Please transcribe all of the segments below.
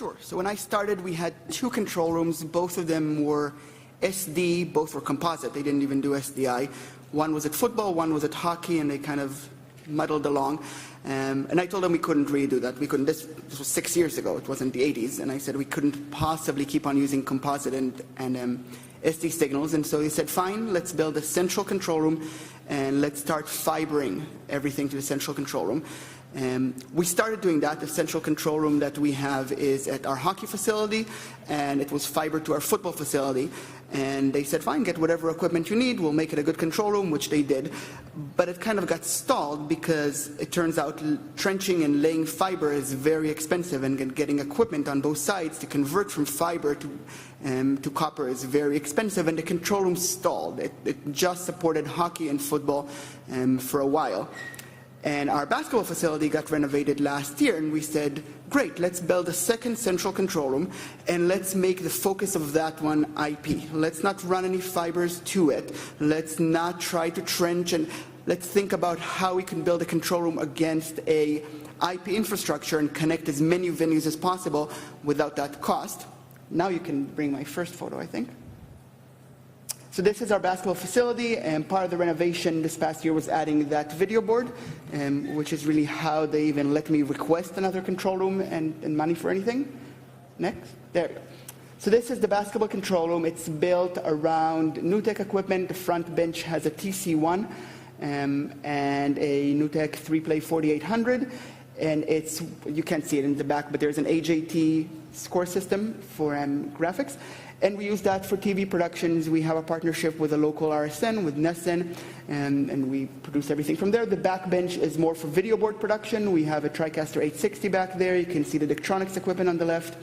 Sure. So when I started, we had 2 control rooms. Both of them were SD, both were composite. They didn't even do SDI. One was at football, one was at hockey, and they kind of muddled along. And I told them we couldn't really do that. We couldn't. This was 6 years ago. It wasn't the 80s. And I said we couldn't possibly keep on using composite and SD signals. And so they said, fine, let's build a central control room and let's start fibering everything to the central control room. We started doing that. The central control room that we have is at our hockey facility, and it was fiber to our football facility. And they said, fine, get whatever equipment you need, we'll make it a good control room, which they did. But it kind of got stalled because it turns out trenching and laying fiber is very expensive, and getting equipment on both sides to convert from fiber to copper is very expensive, and the control room stalled. It just supported hockey and football for a while. And our basketball facility got renovated last year, and we said, great, let's build a second central control room, and let's make the focus of that one IP. Let's not run any fibers to it. Let's not try to trench, and let's think about how we can build a control room against a IP infrastructure and connect as many venues as possible without that cost. Now you can bring my first photo, I think. So this is our basketball facility, and part of the renovation this past year was adding that video board, which is really how they even let me request another control room and money for anything. Next. There we go. So this is the basketball control room. It's built around NewTek equipment. The front bench has a TC1 and a NewTek 3-play 4800. And it's, you can't see it in the back, but there's an AJT score system for graphics. And we use that for TV productions. We have a partnership with a local RSN, with Nesson, and we produce everything from there. The back bench is more for video board production. We have a TriCaster 860 back there. You can see the Daktronics equipment on the left,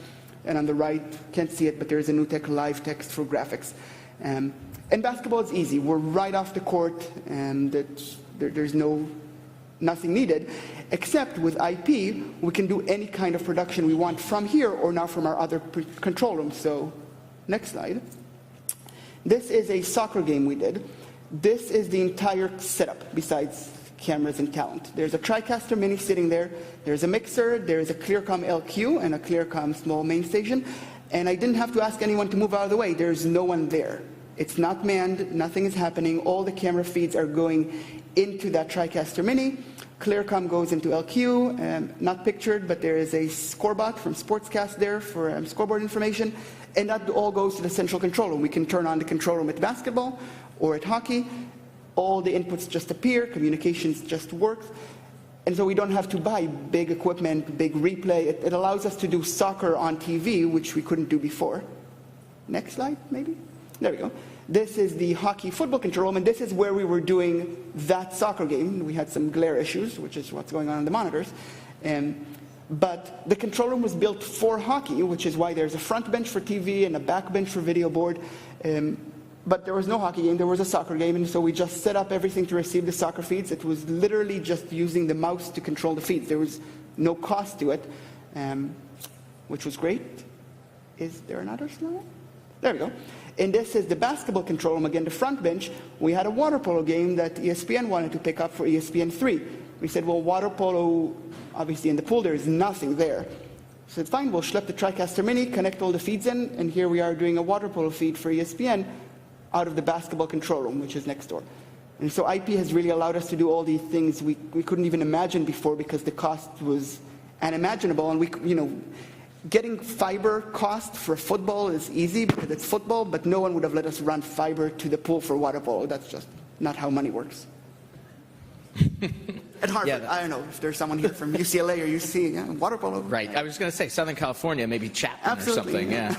and on the right, can't see it, but there's a NewTek live text for graphics. And basketball is easy. We're right off the court, and there's nothing needed, except with IP, we can do any kind of production we want from here or now from our other control rooms. So, next slide. This is a soccer game we did. This is the entire setup besides cameras and talent. There's a TriCaster Mini sitting there. There's a mixer. There's a Clearcom LQ and a Clearcom small main station. And I didn't have to ask anyone to move out of the way. There's no one there. It's not manned. Nothing is happening. All the camera feeds are going into that TriCaster Mini. Clearcom goes into LQ, not pictured, but there is a scorebot from Sportscast there for scoreboard information, and that all goes to the central control room. We can turn on the control room at basketball or at hockey. All the inputs just appear, communications just work, and so we don't have to buy big equipment, big replay. It allows us to do soccer on TV, which we couldn't do before. Next slide, maybe? There we go. This is the hockey football control room, and this is where we were doing that soccer game. We had some glare issues, which is what's going on the monitors. But the control room was built for hockey, which is why there's a front bench for TV and a back bench for video board. But there was no hockey game, there was a soccer game, and so we just set up everything to receive the soccer feeds. It was literally just using the mouse to control the feeds. There was no cost to it, which was great. Is there another slide? There we go. And this is the basketball control room, again, the front bench. We had a water polo game that ESPN wanted to pick up for ESPN3. We said, well, water polo, obviously in the pool, there is nothing there. So it's fine, we'll schlep the TriCaster Mini, connect all the feeds in, and here we are doing a water polo feed for ESPN out of the basketball control room, which is next door. And so IP has really allowed us to do all these things we couldn't even imagine before because the cost was unimaginable, and getting fiber cost for football is easy because it's football, but no one would have let us run fiber to the pool for water polo. That's just not how money works. At Harvard, I don't know if there's someone here from UCLA or UC, water polo. Right. I was going to say Southern California, maybe Chapman or something. Yeah.